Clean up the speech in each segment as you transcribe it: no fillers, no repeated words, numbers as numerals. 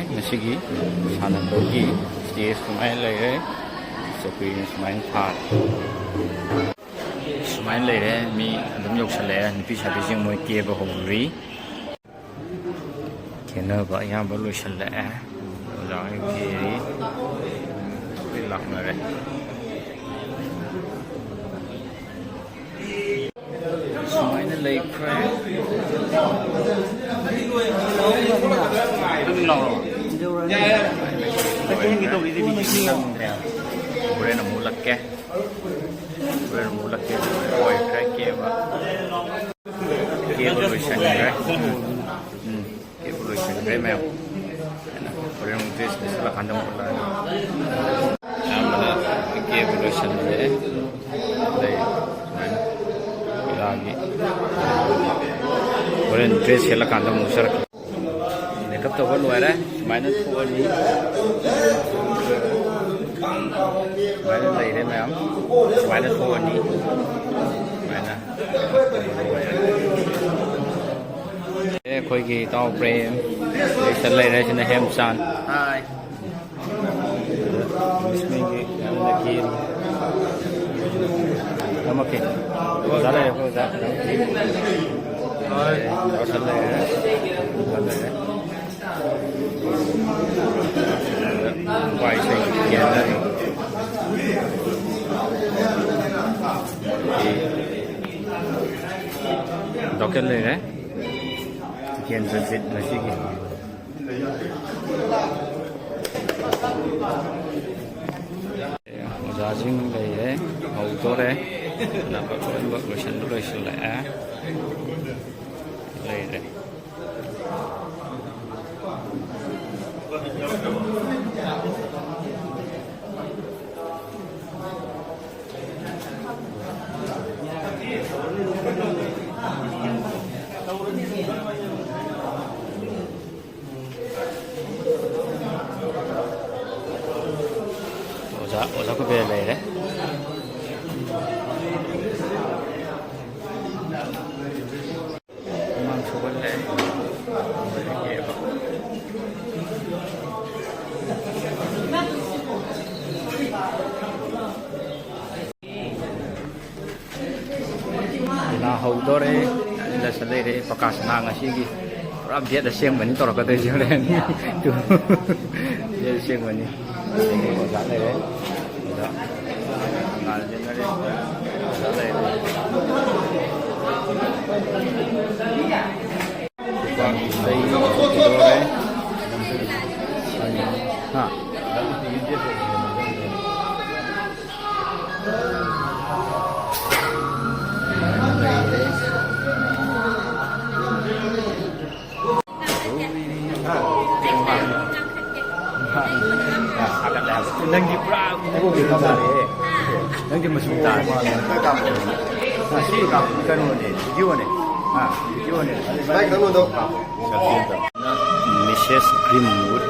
ngasi sanabagi stage sumain leire chokri sumain thar sumain leire mi adum yoksale nupi sabi jing moi ke ba hori kena ba ya ba lu shalla la ke ri lak na re sumain lei pre Boleh nemu lek boleh nemu lek boy crack evolution crack evolution mem boleh nemu tes salah kandang pula mana evolution deh lagi boleh tes salah kandang musar Nekap to luar minus 4 ni minus lagi deh mem minus 4 ni mana koi ki tao prem set lagi deh cina ham san hai इसमें की हम देखिए हम okay ज़्यादा है कोई ज़्यादा और चल रहा है वाई से क्या है डॉक्टर ले रहे कैंसर से नशी की Jajing lei auto re na ba ko ba version lo sila lei re Oza ko bela re mang soban le na haudore la sale re pakas na ngasi gi ra biat da siang bani tor ka de jeng len tu dia siang bani ko ja le re Nah, jadi Nanggi prang, aku bilang tadi, nanggi masuk tadi. Nasi kan mana? Video ni, video ni. Baik kamu tu. Mrs. Greenwood,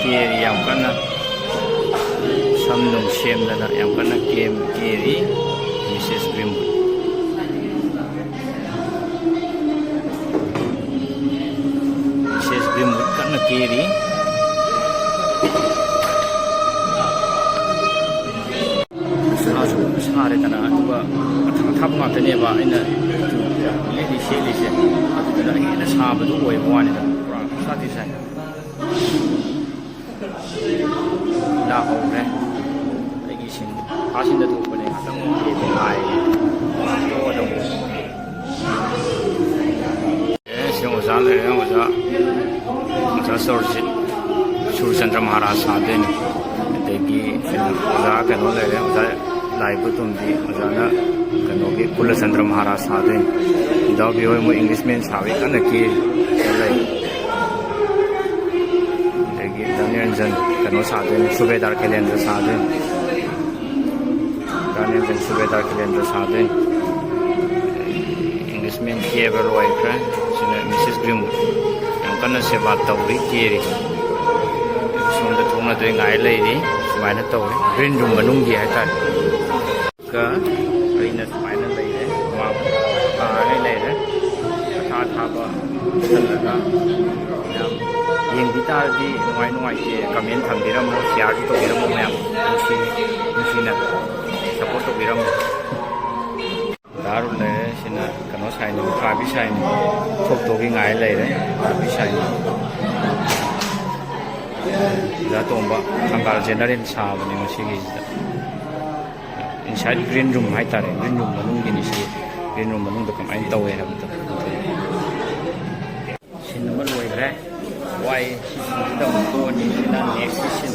kiri yang kana, samdong siem dana yang kana kiri, Mrs. Greenwood. Mrs. Greenwood kana kiri. Hari tanah juga thap ngap tani ba ina lidi sheli se aduna ina sab du oi wani da sati sai la ho re ai sin asin da tu ko ne tang ke ai to da sing o za le o za sorji Shur Chandra Maharaj sa den degi za ka no le o za live तुम दी मजाना कनो के कुल चंद्र महाराज साधे दाव भी हो English में सावे कन के चले देगी धन्यंजन कनो साधे सुबेदार कैलेंडर साधे धन्यंजन सुबेदार कैलेंडर साधे इंग्लिश में केवल वाइफ है जिन्हें मिसेस ग्रीम yang kana सेवा तौरी केरी सोमदा थोंना दे ngai lei ri sumaina tawri green room manung gi hai ta ka aina sumaina lei re ma pa ai lei re tha tha ba ꯆꯠꯂꯒ ꯃꯌꯥꯝ ꯌꯦꯡꯕꯤ ꯇꯥꯔꯗꯤ ꯅꯨꯡꯉꯥꯏꯇꯦ ꯀꯃꯦꯟ ꯊꯝꯕꯤꯔꯝꯃꯣ ꯁꯤꯌꯥꯔꯁꯨ ꯇꯧꯕꯤꯔꯝꯃꯣ ꯃꯌꯥꯝ ꯅꯨꯡꯁꯤꯅ ꯁꯞꯄꯣꯔꯠ ꯇꯧꯕꯤꯔꯝꯃꯣ ꯗꯥꯔꯨ ꯂꯩꯔꯦ ꯁꯤꯅ ꯀꯩꯅꯣ ꯁꯥꯏꯅꯤ ꯎꯈꯥꯕꯤ ꯁꯥꯏꯅꯤ ꯊꯣꯛꯇꯧꯒꯤ ꯉꯥꯏ ꯂꯩꯔꯦ ꯎꯈꯥꯕꯤ ꯁꯥꯏꯅꯤ ꯑꯣꯖꯥ ꯇꯣꯝꯕ ꯊꯪꯒꯥꯜ ꯖꯦꯅꯔꯦꯜ ꯁꯥꯕꯅꯤ ꯉꯁꯤꯒꯤꯁꯤꯗ ꯏꯟꯁꯥꯏꯠ ꯒ꯭ꯔꯤꯟ ꯔꯨꯝ ꯍꯥꯏꯇꯥꯔꯦ ꯒ꯭ꯔꯤꯟ ꯔꯨꯝ ꯃꯅꯨꯡꯒꯤꯅꯤ ꯁꯤ ꯒ꯭ꯔꯤꯟ ꯔꯨꯝ ꯃꯅꯨꯡꯗ ꯀꯃꯥꯏꯅ ꯇꯧꯋꯦ ꯍꯥꯏꯕꯗꯣ ꯁꯤꯟ ꯑꯃ ꯂꯣꯏꯈ꯭ꯔꯦ ꯋꯥꯏ ꯁꯤꯁꯤꯡꯁꯤꯗ ꯑꯃꯨꯛ ꯇꯣꯛꯑꯅꯤ ꯁꯤꯅ ꯅꯦꯛꯁꯀꯤ ꯁꯤꯟ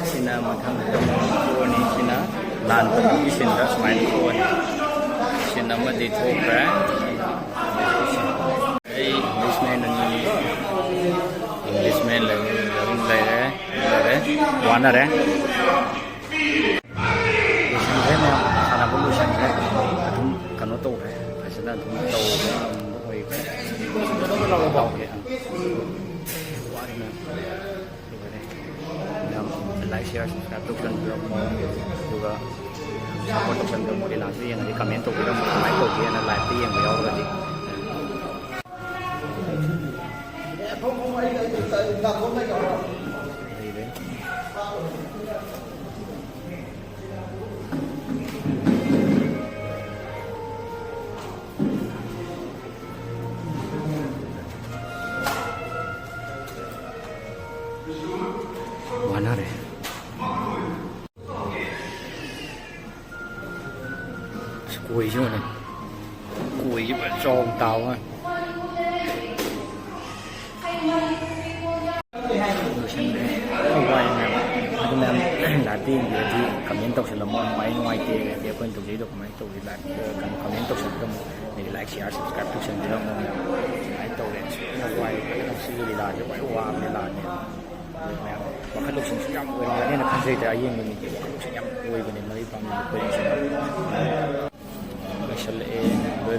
ꯁꯤꯅ ꯃꯊꯪꯗ ꯑꯃꯨꯛ ꯇꯣꯛꯑꯅꯤ ꯁꯤꯅ ꯂꯥꯟ ꯇꯧꯕꯒꯤ ꯁꯤꯟꯗ ꯁꯨꯃꯥꯏꯅ ꯇꯣꯛꯑꯅꯤ ꯁꯤꯟ ꯑꯃꯗꯤ ꯊꯣꯛꯈ꯭ꯔꯦ ꯑꯩ ꯏꯪꯂꯤꯁꯃꯦꯟ ꯑꯅꯤ ꯏꯪꯂꯤꯁꯃꯦꯟ ꯂꯩꯔꯦ ꯋꯥꯅꯔꯦ ꯂꯣꯏꯁꯟꯈ꯭ꯔꯦ ꯃꯌꯥꯝ ꯁꯥꯟꯅꯕ ꯂꯣꯏꯁꯟꯈ꯭ರೆ ꯑꯗꯨꯝ ꯀꯩꯅꯣ ꯇꯧꯈ꯭ರೆ ꯐꯖꯅ ꯑꯗꯨꯝ ꯇꯧꯕ ꯑꯣꯏꯈ꯭ꯔꯦ ꯇꯧꯒꯦ ꯃꯌꯥꯝ ꯂꯥꯏꯛ ꯁꯤꯌꯥꯔ ꯁꯕꯁꯀ꯭ꯔꯥꯏꯕ ꯇꯧꯁꯟꯕꯤꯔꯝꯃꯣ ꯑꯗꯨꯒ ꯁꯞꯄꯣꯔꯠ ꯇꯧꯁꯟꯕꯤꯔꯝꯃꯣ ꯂꯤꯂꯥꯁꯨ ꯌꯦꯡꯉꯗꯤ ꯀꯃꯦꯟ ꯇꯧꯕꯤꯔꯝꯃꯣ ꯀꯃꯥꯏꯅ ꯇꯧꯒꯦꯅ ꯂꯥꯏꯚꯇ ꯌꯦꯡꯕ ꯌꯥꯎꯔꯒꯗꯤ वानरे कोई chứ này कोई chứ phải tròn tàu á là tiên thì comment tộc sẽ là món máy ngoài kia thì quên tộc giấy được máy tộc thì lại comment tộc sẽ không để like share subscribe tộc sẽ được không máy tộc để nó quay nó sẽ đi là cho quay qua để là và khách lục sinh nhắm người nên là không dây tại yên mình sẽ nhắm người mình mới bằng mình sẽ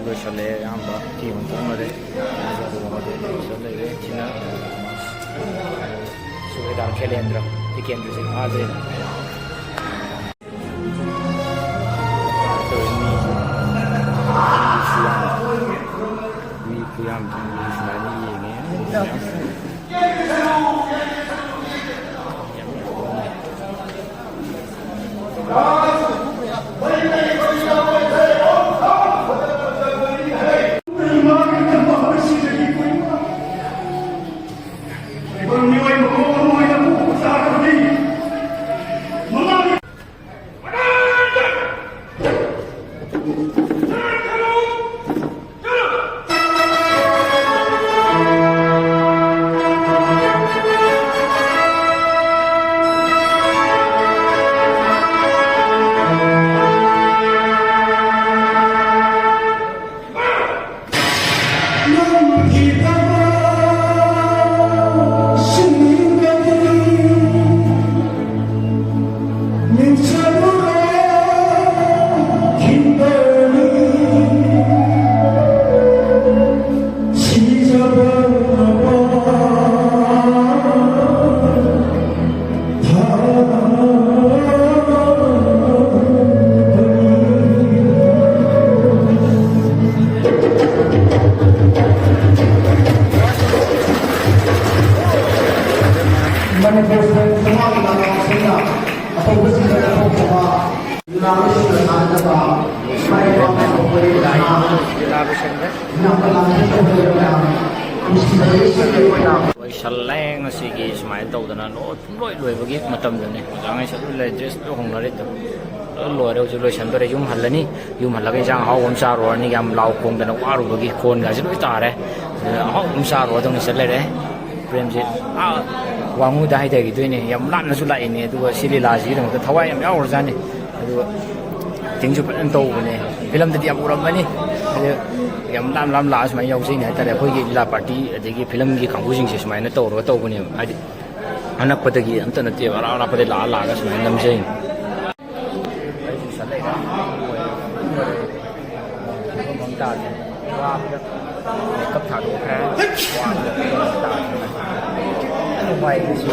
lôi sợi lệ ăn bả thì mình cũng là đấy sợi lệ thì nó sudah dah kalender di kalender sih ada ini siang Saleng sige smile tàu đó nó lôi với cái mà tầm rồi này sáng ngày sẽ lôi dress nó không nói đấy lôi đâu chứ lôi sẵn tôi dùng hẳn là ní dùng hẳn là cái trang họ cũng sao rồi ní làm lau cùng để nó qua rồi cái con gà sẽ lôi tả đấy họ cũng sao rồi trong này sẽ lấy đấy prem gì quang ngũ đại thế cái tôi này làm lăn nó xuống lại này tôi xí là gì đó tôi tháo ai làm áo rồi ra này tôi tiếng chụp anh tàu này film thì làm uram này yam lam la smai yau sin ha tare khoi gi la party adigi film gi khangbu jing se smai na to ro to bune adi anak patagi amta na te ara ara pade la ga smai nam se mong ta wa cấp thả đồ kha wa ta nó quay cái gì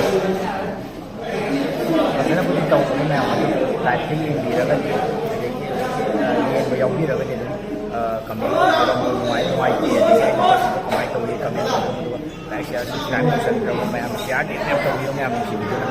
và nó cũng tàu cái nào lại cái gì đó cái nghe bây giờ biết rồi cái comment ngoài kia thì sẽ có máy tàu đi comment ꯑꯗꯨꯒ like share subscribe ꯇꯧꯁꯟꯈ꯭ꯔꯕ ꯃꯌꯥꯝ ꯁꯤꯌꯥꯔꯗꯤ ꯃꯌꯥꯝ ꯇꯧꯕꯤꯌꯨ ꯃꯌꯥꯝ ꯅꯨꯡꯁꯤꯕꯤꯗꯨꯅ